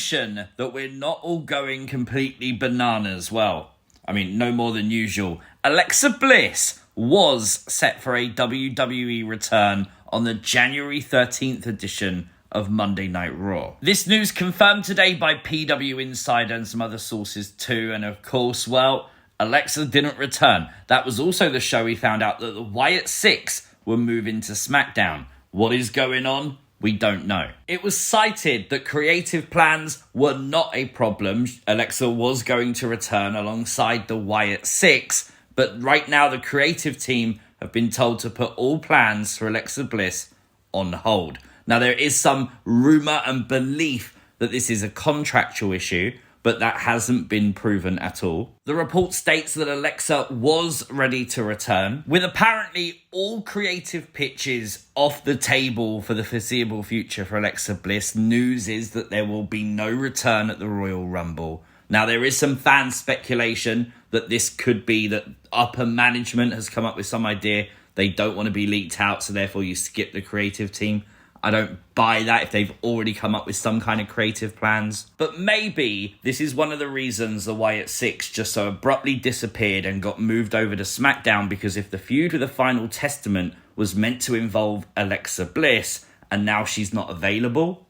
confirmation that we're not all going completely bananas. Well, I mean, no more than usual. Alexa Bliss was set for a WWE return on the January 13th edition of Monday Night Raw. This news confirmed today by pwinsider and some other sources too, and of course, well, Alexa didn't return. That was also the show we found out that the Wyatt Sicks were moving to SmackDown. What is going on? We don't know. It was cited that creative plans were not a problem. Alexa was going to return alongside the Wyatt Sicks, but right now the creative team have been told to put all plans for Alexa Bliss on hold. Now there is some rumour and belief that this is a contractual issue, but that hasn't been proven at all. The report states that Alexa was ready to return, with apparently all creative pitches off the table for the foreseeable future for Alexa Bliss. News is that there will be no return at the Royal Rumble. Now, there is some fan speculation that this could be that upper management has come up with some idea. They don't want to be leaked out, so therefore you skip the creative team. I don't buy that if they've already come up with some kind of creative plans. But maybe this is one of the reasons the Wyatt Sicks just so abruptly disappeared and got moved over to SmackDown, because if the feud with the Final Testament was meant to involve Alexa Bliss and now she's not available,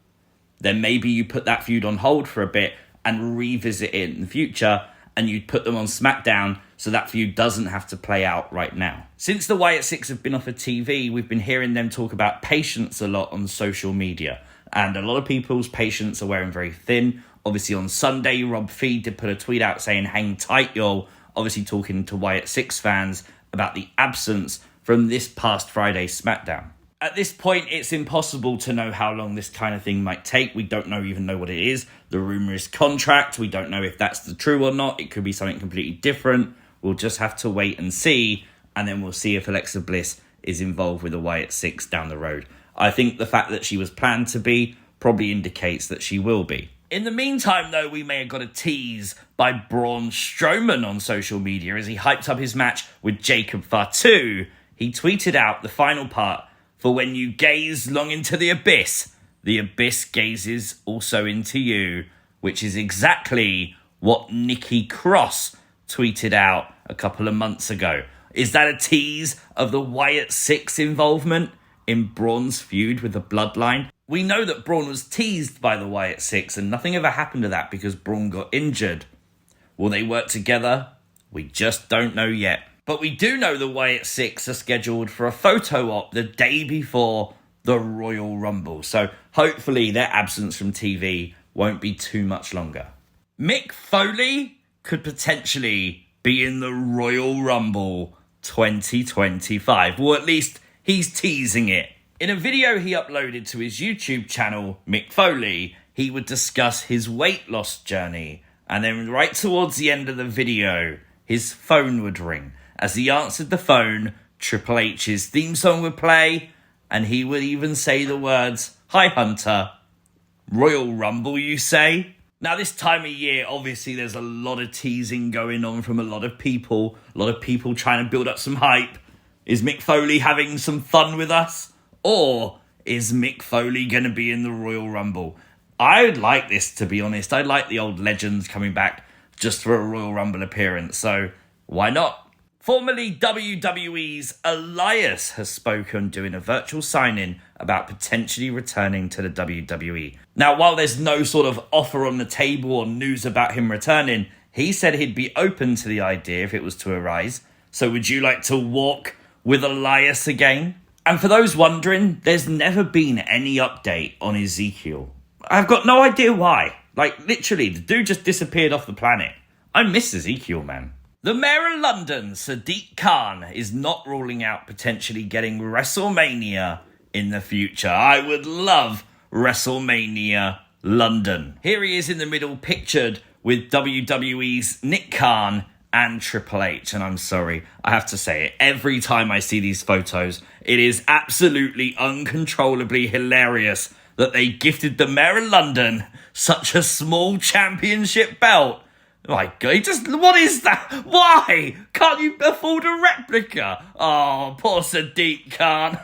then maybe you put that feud on hold for a bit and revisit it in the future, and you'd put them on SmackDown so that feud doesn't have to play out right now. Since the Wyatt Sicks have been off of TV, we've been hearing them talk about patience a lot on social media. And a lot of people's patience are wearing very thin. Obviously on Sunday, Rob Fee did put a tweet out saying, hang tight, y'all. Obviously talking to Wyatt Sicks fans about the absence from this past Friday's SmackDown. At this point, it's impossible to know how long this kind of thing might take. We don't even know what it is. The rumour is contract. We don't know if that's the true or not. It could be something completely different. We'll just have to wait and see, and then we'll see if Alexa Bliss is involved with the Wyatt Sicks down the road. I think the fact that she was planned to be probably indicates that she will be. In the meantime, though, we may have got a tease by Braun Strowman on social media as he hyped up his match with Jacob Fatu. He tweeted out the final part, "For when you gaze long into the abyss gazes also into you," which is exactly what Nikki Cross tweeted out a couple of months ago. Is that a tease of the Wyatt Sicks involvement in Braun's feud with the Bloodline? We know that Braun was teased by the Wyatt Sicks and nothing ever happened to that because Braun got injured. Will they work together? We just don't know yet. But we do know the Wyatt Sicks are scheduled for a photo op the day before the Royal Rumble. So hopefully their absence from TV won't be too much longer. Mick Foley could potentially be in the Royal Rumble 2025. Or at least he's teasing it. In a video he uploaded to his YouTube channel, Mick Foley, he would discuss his weight loss journey. And then right towards the end of the video, his phone would ring. As he answered the phone, Triple H's theme song would play, and he would even say the words, "Hi Hunter, Royal Rumble you say?" Now this time of year, obviously there's a lot of teasing going on from a lot of people trying to build up some hype. Is Mick Foley having some fun with us? Or is Mick Foley going to be in the Royal Rumble? I'd like this, to be honest. I like the old legends coming back just for a Royal Rumble appearance, so why not? Formerly WWE's Elias has spoken doing a virtual sign-in about potentially returning to the WWE. Now, while there's no sort of offer on the table or news about him returning, he said he'd be open to the idea if it was to arise. So would you like to walk with Elias again? And for those wondering, there's never been any update on Ezekiel. I've got no idea why. Like, literally, the dude just disappeared off the planet. I miss Ezekiel, man. The Mayor of London, Sadiq Khan, is not ruling out potentially getting WrestleMania in the future. I would love WrestleMania London. Here he is in the middle, pictured with WWE's Nick Khan and Triple H. And I'm sorry, I have to say it. Every time I see these photos, it is absolutely uncontrollably hilarious that they gifted the Mayor of London such a small championship belt. My God, what is that? Why? Can't you afford a replica? Oh, poor Sadiq Khan.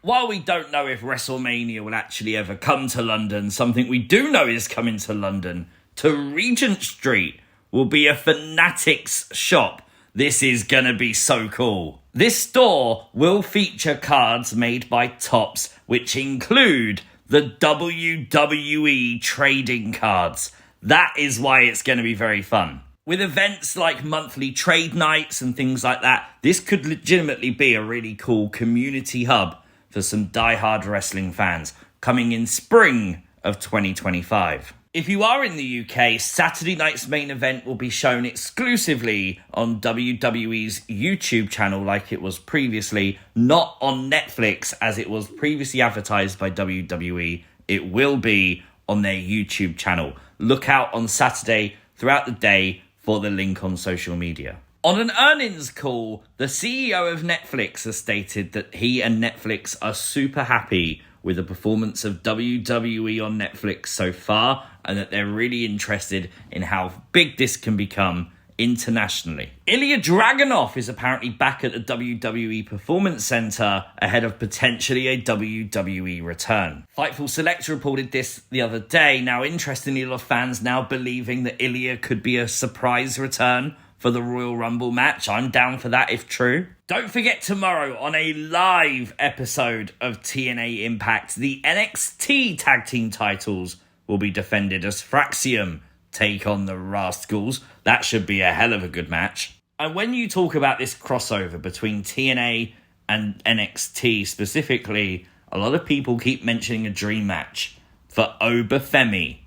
While we don't know if WrestleMania will actually ever come to London, something we do know is coming to London. To Regent Street will be a Fanatics shop. This is gonna be so cool. This store will feature cards made by Topps, which include the WWE trading cards. That is why it's gonna be very fun. With events like monthly trade nights and things like that, this could legitimately be a really cool community hub for some die-hard wrestling fans coming in spring of 2025. If you are in the UK, Saturday night's main event will be shown exclusively on WWE's YouTube channel like it was previously, not on Netflix as it was previously advertised by WWE. It will be on their YouTube channel. Look out on Saturday throughout the day for the link on social media. On an earnings call, the CEO of Netflix has stated that he and Netflix are super happy with the performance of WWE on Netflix so far, and that they're really interested in how big this can become internationally. Ilja Dragunov is apparently back at the WWE Performance Center ahead of potentially a WWE return. Fightful Select reported this the other day. Now, interestingly, a lot of fans now believing that Ilja could be a surprise return for the Royal Rumble match. I'm down for that if true. Don't forget tomorrow on a live episode of TNA Impact, the NXT Tag Team titles will be defended as Fraxium take on the Rascals. That should be a hell of a good match. And when you talk about this crossover between TNA and NXT specifically, a lot of people keep mentioning a dream match for Obafemi,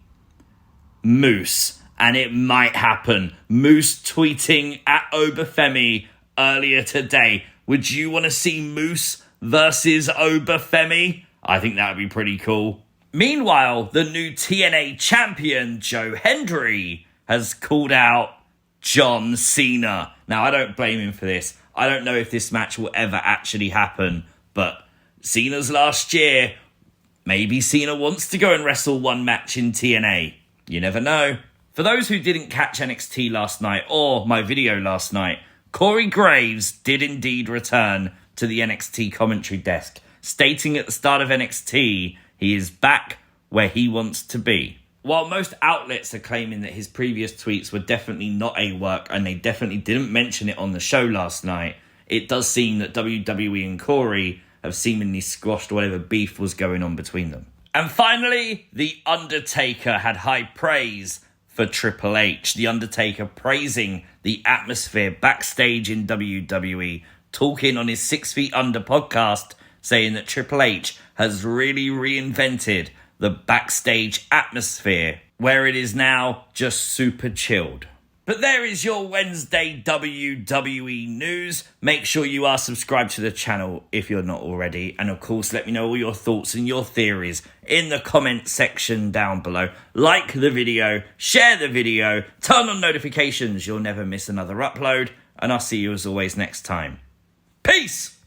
Moose. And it might happen. Moose tweeting at Obafemi earlier today. Would you want to see Moose versus Obafemi? I think that would be pretty cool. Meanwhile, the new TNA champion, Joe Hendry, has called out John Cena. Now, I don't blame him for this. I don't know if this match will ever actually happen, but Cena's last year. Maybe Cena wants to go and wrestle one match in TNA. You never know. For those who didn't catch NXT last night or my video last night, Corey Graves did indeed return to the NXT commentary desk, stating at the start of NXT he is back where he wants to be. While most outlets are claiming that his previous tweets were definitely not a work and they definitely didn't mention it on the show last night, it does seem that WWE and Corey have seemingly squashed whatever beef was going on between them. And finally, The Undertaker had high praise for Triple H. The Undertaker praising the atmosphere backstage in WWE, talking on his 6 Feet Under podcast, saying that Triple H has really reinvented the backstage atmosphere, where it is now just super chilled. But there is your Wednesday WWE news. Make sure you are subscribed to the channel if you're not already. And of course, let me know all your thoughts and your theories in the comment section down below. Like the video, share the video, turn on notifications. You'll never miss another upload. And I'll see you as always next time. Peace!